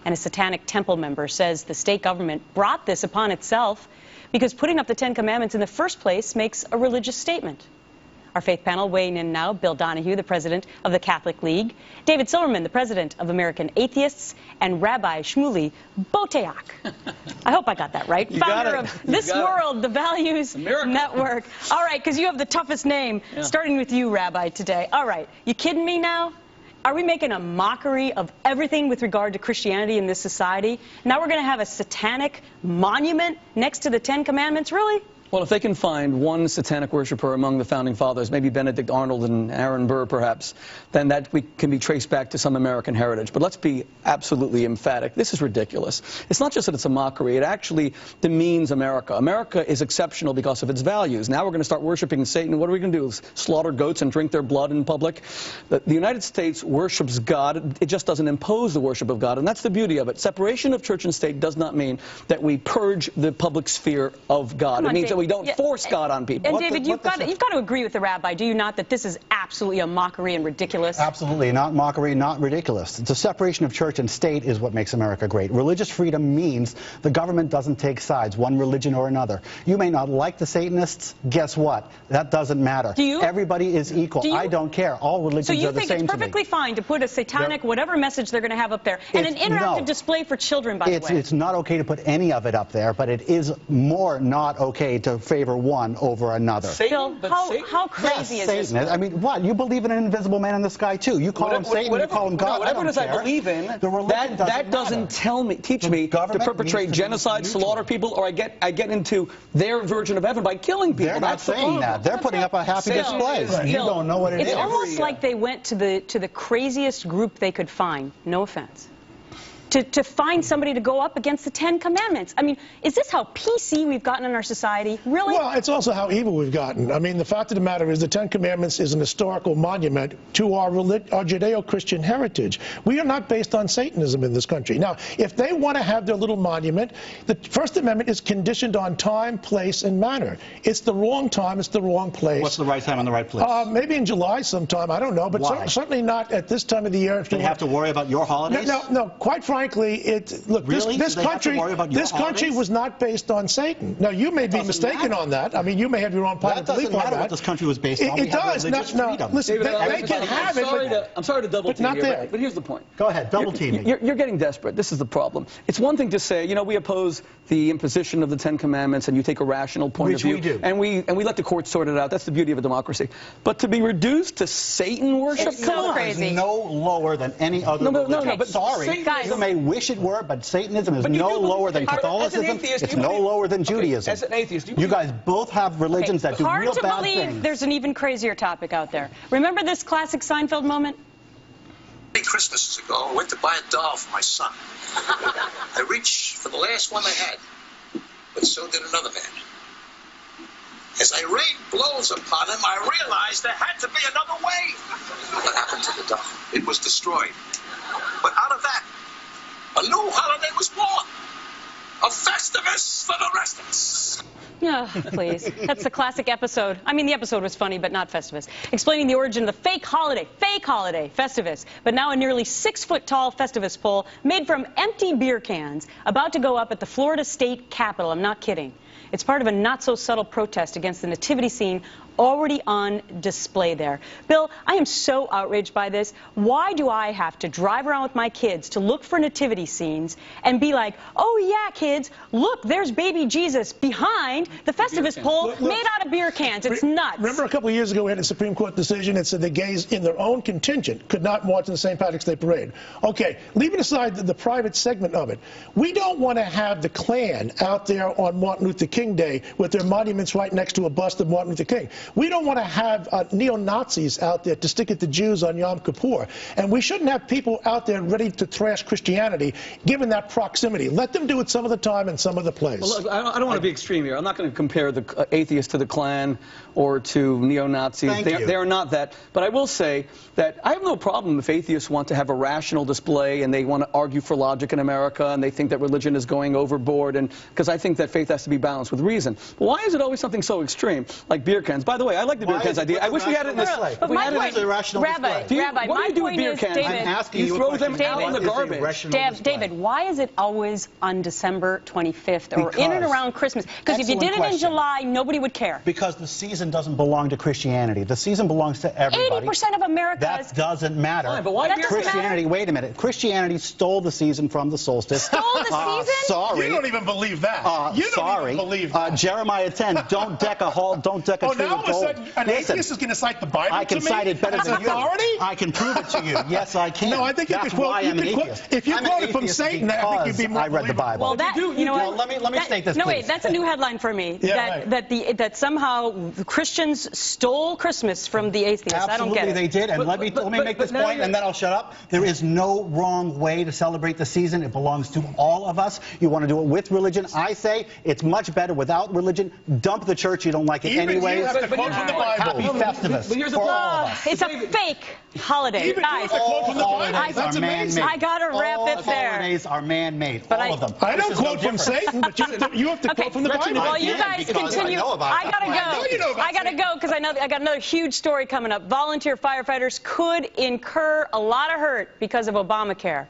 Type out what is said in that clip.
and a satanic temple member says the state government brought this upon itself because putting up the Ten Commandments in the first place makes a religious statement. Our faith panel weighing in now: Bill Donahue, the president of the Catholic League; David Silverman, the president of American Atheists; and Rabbi Shmuley Boteach. I hope I got that right. Founder of This World, the Values Network. All right, because you have the toughest name, starting with you, Rabbi, today. All right, you kidding me now? Are we making a mockery of everything with regard to Christianity in this society? Now we're going to have a satanic monument next to the Ten Commandments? Really? Well, if they can find one satanic worshiper among the Founding Fathers, maybe Benedict Arnold and Aaron Burr perhaps, then that can be traced back to some American heritage. But let's be absolutely emphatic. This is ridiculous. It's not just that it's a mockery. It actually demeans America. America is exceptional because of its values. Now we're going to start worshiping Satan. What are we going to do? Slaughter goats and drink their blood in public? The United States worships God. It just doesn't impose the worship of God. And that's the beauty of it. Separation of church and state does not mean that we purge the public sphere of God. It means that we don't force God on people. And David, you've got to agree with the rabbi, do you not, that this is absolutely a mockery and ridiculous? Absolutely. Not mockery, not ridiculous. The separation of church and state is what makes America great. Religious freedom means the government doesn't take sides, one religion or another. You may not like the Satanists. Guess what? That doesn't matter. Do you? Everybody is equal. I don't care. All religions are the same to me. So you think it's perfectly fine to put a satanic, whatever message they're going to have up there, and an interactive display for children, by the way? It's not okay to put any of it up there, but it is more not okay to favor one over another. Satan, how crazy is this? I mean, what? You believe in an invisible man in the sky, too. You call him Satan, you call him God. Whatever it is I believe in, that doesn't teach me to perpetrate genocide, slaughter people, or I get into their version of heaven by killing people. They're not saying that. They're putting up a happy display. You don't know what it is. It's almost like they went to the craziest group they could find. No offense. To find somebody to go up against the Ten Commandments. I mean, is this how PC we've gotten in our society? Really? Well, it's also how evil we've gotten. I mean, the fact of the matter is the Ten Commandments is an historical monument to our Judeo-Christian heritage. We are not based on Satanism in this country. Now, if they want to have their little monument, the First Amendment is conditioned on time, place, and manner. It's the wrong time, it's the wrong place. What's the right time and the right place? Maybe in July sometime, I don't know, but certainly not at this time of the year. Do they have to worry about your holidays? No, quite frankly, this country was not based on Satan. Now, you may be mistaken on that. I mean, you may have your own private belief on that. That doesn't matter what this country was based on. It does. No, listen, they can have it. I'm sorry to double team you, but here's the point. Go ahead, double team me. You're getting desperate. This is the problem. It's one thing to say, you know, we oppose the imposition of the Ten Commandments, and you take a rational point of view. Which we do. And we let the courts sort it out. That's the beauty of a democracy. But to be reduced to Satan worship, come on. Crazy. No lower than any other religion. No, but sorry, you may wish it were, but Satanism is no lower than Catholicism. It's no lower than Judaism. As an atheist, you guys both have religions that do real bad things. Hard to believe there's an even crazier topic out there. Remember this classic Seinfeld moment? 3 Christmases ago, I went to buy a doll for my son. I reached for the last one they had, but so did another man. As I rained blows upon him, I realized there had to be another way. What happened to the doll? It was destroyed. But out of that, a new holiday was born. A Festivus for the rest of us. Yeah, please. That's the classic episode. I mean, the episode was funny, but not Festivus. Explaining the origin of the fake holiday, Festivus. But now a nearly 6-foot-tall Festivus pole made from empty beer cans about to go up at the Florida State Capitol. I'm not kidding. It's part of a not-so-subtle protest against the nativity scene already on display there. Bill, I am so outraged by this. Why do I have to drive around with my kids to look for nativity scenes and be like, oh yeah, kids, look, there's baby Jesus behind the Festivus pole made out of beer cans. It's nuts. Remember a couple of years ago we had a Supreme Court decision that said the gays in their own contingent could not march in the St. Patrick's Day Parade. Okay, leaving aside the private segment of it, we don't want to have the Klan out there on Martin Luther King Day with their monuments right next to a bust of Martin Luther King. We don't want to have neo-Nazis out there to stick at the Jews on Yom Kippur. And we shouldn't have people out there ready to thrash Christianity, given that proximity. Let them do it some of the time and some of the place. Well, look, I don't want to be extreme here. I'm not going to compare the atheists to the Klan or to neo-Nazis. They're not that. But I will say that I have no problem if atheists want to have a rational display and they want to argue for logic in America and they think that religion is going overboard, and because I think that faith has to be balanced with reason. But why is it always something so extreme, like beer cans? By By the way, I like the beer cans idea. I wish we had it in this. But my point, Rabbi, my point is, David, I'm asking you throw them out in the garbage. David, why is it always on December 25th or in and around Christmas? Because if you did it in July, nobody would care. Because the season doesn't belong to Christianity. The season belongs to everybody. 80% of America. That doesn't matter. Fine, but why Christianity? Wait a minute. Christianity stole the season from the solstice. Stole the season? Sorry. You don't even believe that. You don't even believe that. Jeremiah 10. Don't deck a tree of gold. Now all of a sudden, an atheist is going to cite the Bible I can to me? cite it better than you. I can prove it to you. Yes, I can. No, I think you could quote. If you quoted from Satan, I think you'd be more I read the Bible. Well, you know what? Let me state this. No, wait. That's a new headline for me. That somehow the Christians stole Christmas from the atheists. I don't get it. Absolutely, they did. And let me make this point, and then I'll shut up. There is no wrong way to celebrate the season. It belongs to all of us. You want to do it with religion? I say it's much better without religion. Dump the church. You don't like it anyway. Happy Festivus for all of us. It's a fake holiday, guys. I gotta wrap it there. All holidays are man-made. All of them. I don't quote from Satan, but you have to quote from the Bible. Well, you guys continue. I gotta go because I got another huge story coming up. Volunteer firefighters could incur a lot of hurt because of Obamacare.